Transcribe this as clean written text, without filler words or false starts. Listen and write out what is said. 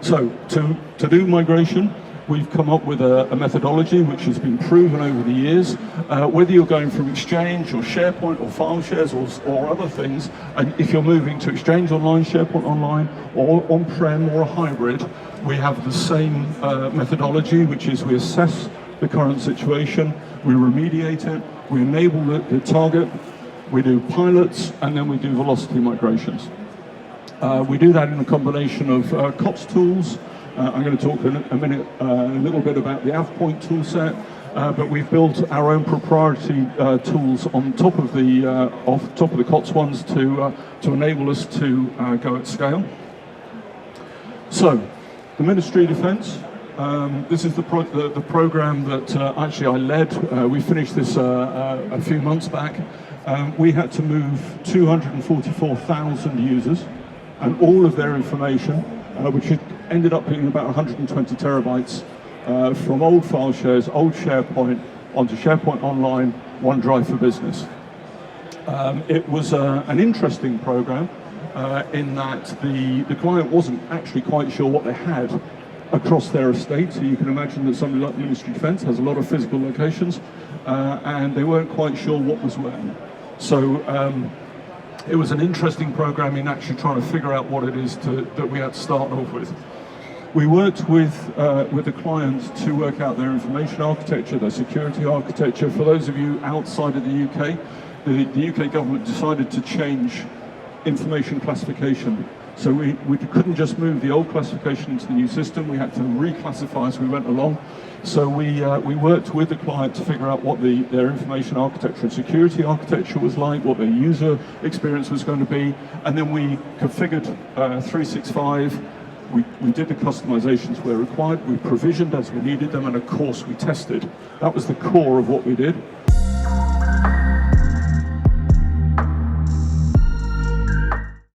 So to do migration, we've come up with a methodology which has been proven over the years. Whether you're going from Exchange or SharePoint or file shares or other things, and if you're moving to Exchange Online, SharePoint Online, or on-prem or a hybrid, we have the same methodology, which is we assess the current situation, we remediate it, we enable the target, we do pilots, and then we do velocity migrations. We do that in a combination of COTS tools. I'm going to talk in a minute a little bit about the AvePoint tool set, but we've built our own proprietary tools on top of the COTS ones to enable us to go at scale. So, the Ministry of Defence. This is the program that actually I led. We finished this a few months back. We had to move 244,000 users and all of their information, which ended up being about 120 terabytes from old file shares, old SharePoint, onto SharePoint Online, OneDrive for Business. It was an interesting program in that the client wasn't actually quite sure what they had across their estate. So you can imagine that somebody like the Ministry of Defence has a lot of physical locations, and they weren't quite sure what was where. So it was an interesting program in actually trying to figure out what it is that we had to start off with. We worked with the client to work out their information architecture, their security architecture. For those of you outside of the UK, the UK government decided to change information classification. So we couldn't just move the old classification into the new system, we had to reclassify as we went along. So we worked with the client to figure out what their information architecture and security architecture was like, what their user experience was going to be, and then we configured 365. We did the customizations where required, we provisioned as we needed them, and of course we tested. That was the core of what we did.